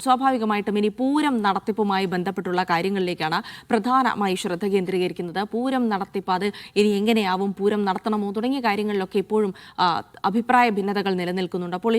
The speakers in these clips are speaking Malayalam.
സ്വാഭാവികമായിട്ടും ഇനി പൂരം നടത്തിപ്പുമായി ബന്ധപ്പെട്ടുള്ള കാര്യങ്ങളിലേക്കാണ് പ്രധാനമായി ശ്രദ്ധ കേന്ദ്രീകരിക്കുന്നത്. പൂരം നടത്തിപ്പ് അത് ഇനി എങ്ങനെയാവും, പൂരം നടത്തണമോ തുടങ്ങിയ കാര്യങ്ങളിലൊക്കെ ഇപ്പോഴും അഭിപ്രായ ഭിന്നതകൾ നിലനിൽക്കുന്നുണ്ട്. അപ്പോൾ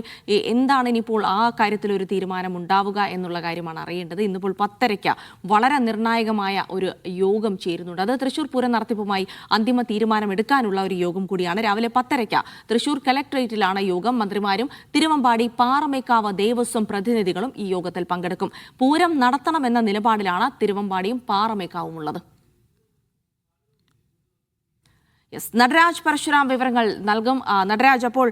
എന്താണ് ഇനിയിപ്പോൾ ആ കാര്യത്തിൽ ഒരു തീരുമാനം ഉണ്ടാവുക എന്നുള്ള കാര്യമാണ് അറിയേണ്ടത്. ഇന്നിപ്പോൾ 10:30 വളരെ നിർണായകമായ ഒരു യോഗം ചേരുന്നുണ്ട്. അത് തൃശൂർ പൂരം നടത്തിപ്പുമായി അന്തിമ തീരുമാനം എടുക്കാനുള്ള ഒരു യോഗം കൂടിയാണ്. രാവിലെ 10:30 തൃശൂർ കലക്ട്രേറ്റിലാണ് യോഗം. മന്ത്രിമാരും തിരുവമ്പാടി പാറമേക്കാവ് ദേവസ്വം പ്രതിനിധികളും ഈ യോഗത്തിൽ പങ്കെടുക്കും. പൂരം നടത്തണമെന്ന നിലപാടിലാണ് തിരുവമ്പാടിയും പാറമേക്കാവും ഉള്ളത്. നടരാജ് പരശുരാം വിവരങ്ങൾ നൽകും. നടരാജ്, അപ്പോൾ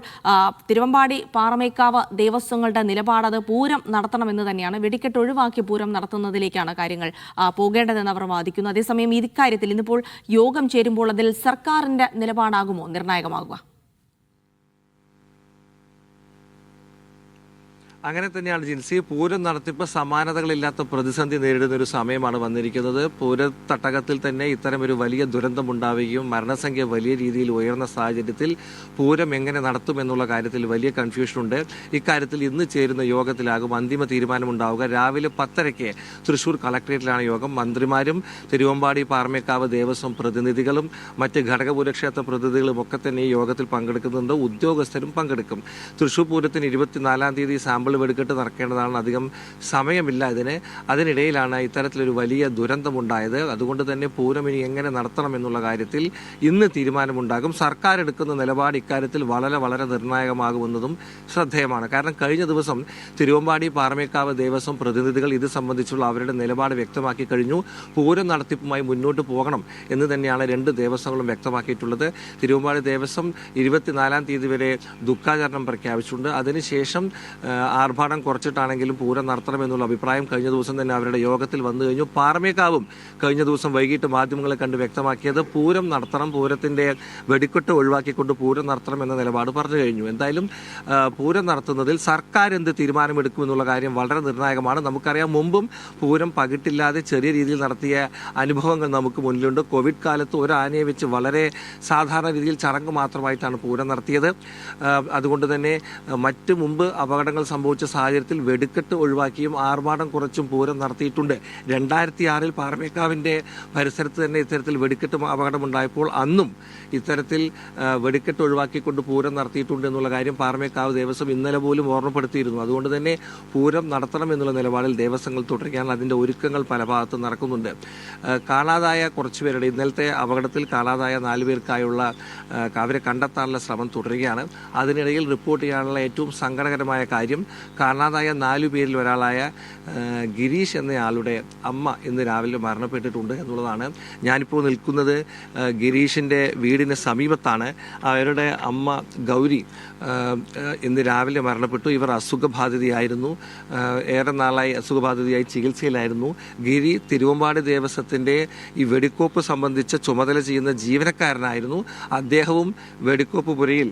തിരുവമ്പാടി പാറമേക്കാവ് ദേവസ്വങ്ങളുടെ നിലപാടത് പൂരം നടത്തണമെന്ന് തന്നെയാണ്. വെടിക്കെട്ട് ഒഴിവാക്കി പൂരം നടത്തുന്നതിലേക്കാണ് കാര്യങ്ങൾ പോകേണ്ടതെന്ന് അവർ വാദിക്കുന്നു. അതേസമയം ഇക്കാര്യത്തിൽ ഇന്നിപ്പോൾ യോഗം ചേരുമ്പോൾ അതിൽ സർക്കാരിന്റെ നിലപാടാകുമോ നിർണായകമാകുക? അങ്ങനെ തന്നെയാണ് ജിൻസി. പൂരം നടത്തിപ്പ് സമാനതകളില്ലാത്ത പ്രതിസന്ധി നേരിടുന്ന ഒരു സമയമാണ് വന്നിരിക്കുന്നത്. പൂരത്തട്ടകത്തിൽ തന്നെ ഇത്തരം ഒരു വലിയ ദുരന്തമുണ്ടാവുകയും മരണസംഖ്യ വലിയ രീതിയിൽ ഉയർന്ന സാഹചര്യത്തിൽ പൂരം എങ്ങനെ നടത്തുമെന്നുള്ള കാര്യത്തിൽ വലിയ കൺഫ്യൂഷനുണ്ട്. ഇക്കാര്യത്തിൽ ഇന്ന് ചേരുന്ന യോഗത്തിലാകും അന്തിമ തീരുമാനമുണ്ടാവുക. രാവിലെ 10:30 തൃശൂർ കളക്ട്രേറ്റിലാണ് യോഗം. മന്ത്രിമാരും തിരുവമ്പാടി പാറമേക്കാവ് ദേവസ്വം പ്രതിനിധികളും മറ്റ് ഘടകപുരക്ഷേത്ര പ്രതിനിധികളും ഒക്കെ തന്നെ ഈ യോഗത്തിൽ പങ്കെടുക്കുന്നുണ്ട്. ഉദ്യോഗസ്ഥരും പങ്കെടുക്കും. തൃശൂർ പൂരത്തിന് 24-ാം തീയതി സാമ്പിൾ വെടിക്കെട്ട് നടക്കേണ്ടതാണ്. അധികം സമയമില്ല അതിനിടയിലാണ് ഇത്തരത്തിലൊരു വലിയ ദുരന്തമുണ്ടായത്. അതുകൊണ്ട് തന്നെ പൂരം ഇനി എങ്ങനെ നടത്തണം എന്നുള്ള കാര്യത്തിൽ ഇന്ന് തീരുമാനമുണ്ടാകും. സർക്കാർ എടുക്കുന്ന നിലപാട് ഇക്കാര്യത്തിൽ വളരെ വളരെ നിർണായകമാകുമെന്നതും ശ്രദ്ധേയമാണ്. കാരണം കഴിഞ്ഞ ദിവസം തിരുവമ്പാടി പാറമേക്കാവ് ദേവസ്വം പ്രതിനിധികൾ ഇത് സംബന്ധിച്ചുള്ള അവരുടെ നിലപാട് വ്യക്തമാക്കി കഴിഞ്ഞു. പൂരം നടത്തിപ്പുമായി മുന്നോട്ട് പോകണം എന്ന് തന്നെയാണ് രണ്ട് ദേവസ്വങ്ങളും വ്യക്തമാക്കിയിട്ടുള്ളത്. തിരുവമ്പാടി ദേവസ്വം 24-ാം തീയതി വരെ ദുഃഖാചരണം പ്രഖ്യാപിച്ചിട്ടുണ്ട്. അതിനുശേഷം ആർഭാടം കുറച്ചിട്ടാണെങ്കിലും പൂരം നടത്തണമെന്നുള്ള അഭിപ്രായം കഴിഞ്ഞ ദിവസം തന്നെ അവരുടെ യോഗത്തിൽ വന്നു കഴിഞ്ഞു. പാറമേക്കാവും കഴിഞ്ഞ ദിവസം വൈകിട്ട് മാധ്യമങ്ങളെ കണ്ട് വ്യക്തമാക്കിയത് പൂരം നടത്തണം, പൂരത്തിന്റെ വെടിക്കെട്ട് ഒഴിവാക്കിക്കൊണ്ട് പൂരം നടത്തണം എന്ന നിലപാട് പറഞ്ഞു കഴിഞ്ഞു. എന്തായാലും പൂരം നടത്തുന്നതിൽ സർക്കാർ എന്ത് തീരുമാനമെടുക്കുമെന്നുള്ള കാര്യം വളരെ നിർണായകമാണ്. നമുക്കറിയാം, മുമ്പും പൂരം പകിട്ടില്ലാതെ ചെറിയ രീതിയിൽ നടത്തിയ അനുഭവങ്ങൾ നമുക്ക് മുന്നിലുണ്ട്. കോവിഡ് കാലത്ത് ഒരു ആനയെ വെച്ച് വളരെ സാധാരണ രീതിയിൽ ചടങ്ങ് മാത്രമായിട്ടാണ് പൂരം നടത്തിയത്. അതുകൊണ്ട് തന്നെ മറ്റ് മുമ്പ് അപകടങ്ങൾ സംഭവിച്ച സാഹചര്യത്തിൽ വെടിക്കെട്ട് ഒഴിവാക്കിയും ആർഭാടം കുറച്ചും പൂരം നടത്തിയിട്ടുണ്ട്. 2006-ൽ പാറമേക്കാവിന്റെ പരിസരത്ത് തന്നെ ഇത്തരത്തിൽ വെടിക്കെട്ട് അപകടമുണ്ടായപ്പോൾ അന്നും ഇത്തരത്തിൽ വെടിക്കെട്ട് ഒഴിവാക്കിക്കൊണ്ട് പൂരം നടത്തിയിട്ടുണ്ട് എന്നുള്ള കാര്യം പാറമേക്കാവ് ദേവസ്വം ഇന്നലെ പോലും ഓർമ്മപ്പെടുത്തിയിരുന്നു. അതുകൊണ്ട് തന്നെ പൂരം നടത്തണം എന്നുള്ള നിലപാടിൽ ദേവസ്വങ്ങൾ തുടരുകയാണ്. അതിന്റെ ഒരുക്കങ്ങൾ പല ഭാഗത്തും നടക്കുന്നുണ്ട്. കാണാതായ കുറച്ചുപേരുടെ ഇന്നലത്തെ അപകടത്തിൽ കാണാതായ 4 പേർക്കായുള്ള അവരെ കണ്ടെത്താനുള്ള ശ്രമം തുടരുകയാണ്. അതിനിടയിൽ റിപ്പോർട്ട് ചെയ്യാനുള്ള ഏറ്റവും സങ്കടകരമായ കാര്യം, കാണാതായ 4 പേരിൽ ഒരാളായ ഗിരീഷ് എന്നയാളുടെ അമ്മ ഇന്ന് രാവിലെ മരണപ്പെട്ടിട്ടുണ്ട് എന്നുള്ളതാണ്. ഞാനിപ്പോൾ നിൽക്കുന്നത് ഗിരീഷിൻ്റെ വീടിന് സമീപത്താണ്. അവരുടെ അമ്മ ഗൗരി ഇന്ന് രാവിലെ മരണപ്പെട്ടു. ഇവർ അസുഖബാധിതയായിരുന്നു. ഏറെ നാളായി അസുഖബാധിതയായി ചികിത്സയിലായിരുന്നു. ഗിരി തിരുവമ്പാടി ദേവസ്വത്തിൻ്റെ ഈ വെടിക്കോപ്പ് സംബന്ധിച്ച ചുമതല ചെയ്യുന്ന ജീവനക്കാരനായിരുന്നു. അദ്ദേഹവും വെടിക്കോപ്പ് പുരയിൽ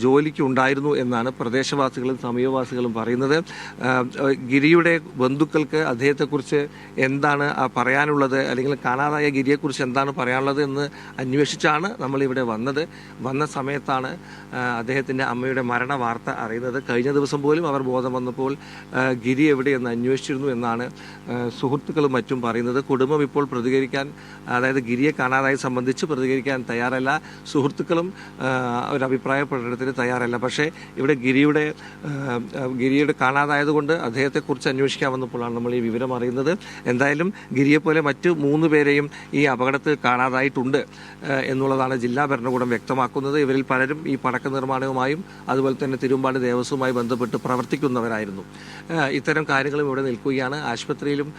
ജോലിക്ക് ഉണ്ടായിരുന്നു എന്നാണ് പ്രദേശവാസികളും സമീപവാസികളും പറയുന്നത്. ഗിരിയുടെ ബന്ധുക്കൾക്ക് അദ്ദേഹത്തെക്കുറിച്ച് എന്താണ് പറയാനുള്ളത്, അല്ലെങ്കിൽ കാണാതായ ഗിരിയെക്കുറിച്ച് എന്താണ് പറയാനുള്ളത് എന്ന് അന്വേഷിച്ചാണ് നമ്മളിവിടെ വന്ന സമയത്താണ് അദ്ദേഹത്തിൻ്റെ അമ്മയുടെ മരണ വാർത്ത അറിയുന്നത്. കഴിഞ്ഞ ദിവസം പോലും അവർ ബോധം വന്നപ്പോൾ ഗിരി എവിടെയെന്ന് അന്വേഷിച്ചിരുന്നു എന്നാണ് സുഹൃത്തുക്കളും മറ്റും പറയുന്നത്. കുടുംബം ഇപ്പോൾ പ്രതികരിക്കാൻ, അതായത് ഗിരിയെ കാണാതായി സംബന്ധിച്ച് പ്രതികരിക്കാൻ തയ്യാറല്ല. സുഹൃത്തുക്കളും ഒരു അഭിപ്രായ പ്രകടനത്തിന് തയ്യാറല്ല. പക്ഷേ ഇവിടെ ഗിരിയുടെ കാണാതായതുകൊണ്ട് അദ്ദേഹത്തെക്കുറിച്ച് അന്വേഷിക്കാൻ വന്നപ്പോഴാണ് നമ്മൾ ഈ വിവരം അറിയുന്നത്. എന്തായാലും ഗിരിയെപ്പോലെ മറ്റ് 3 പേരെയും ഈ അപകടത്തിൽ കാണാതായിട്ടുണ്ട് എന്നുള്ളതാണ് ജില്ലാ ഭരണകൂടം വ്യക്തമാക്കുന്നത്. ഇവരിൽ പലരും ഈ പടക്ക നിർമ്മാണവുമായും അതുപോലെ തന്നെ തിരുവമ്പാടി ദേവസ്വവുമായി ബന്ധപ്പെട്ട് പ്രവർത്തിക്കുന്നവരായിരുന്നു. ഇത്തരം കാര്യങ്ങളും ഇവിടെ നിൽക്കുകയാണ്. ആശുപത്രിയിലും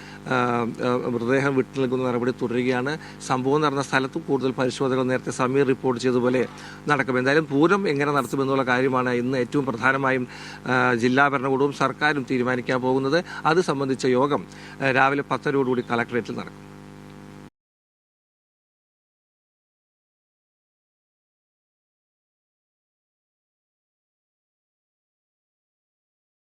മൃതദേഹം വിട്ടു നൽകുന്ന നടപടി തുടരുകയാണ്. സംഭവം നടന്ന സ്ഥലത്തും കൂടുതൽ പരിശോധനകൾ നേരത്തെ സമീർ റിപ്പോർട്ട് ചെയ്തതുപോലെ നടക്കും. എന്തായാലും പൂരം എങ്ങനെ നടത്തുമെന്നുള്ള കാര്യമാണ് ഇന്ന് ഏറ്റവും പ്രധാനമായും ജില്ലാ ഭരണകൂടവും സർക്കാരും തീരുമാനിക്കാൻ പോകുന്നത്. അത് സംബന്ധിച്ച യോഗം രാവിലെ 10:00 കളക്ടറേറ്റിൽ നടക്കും.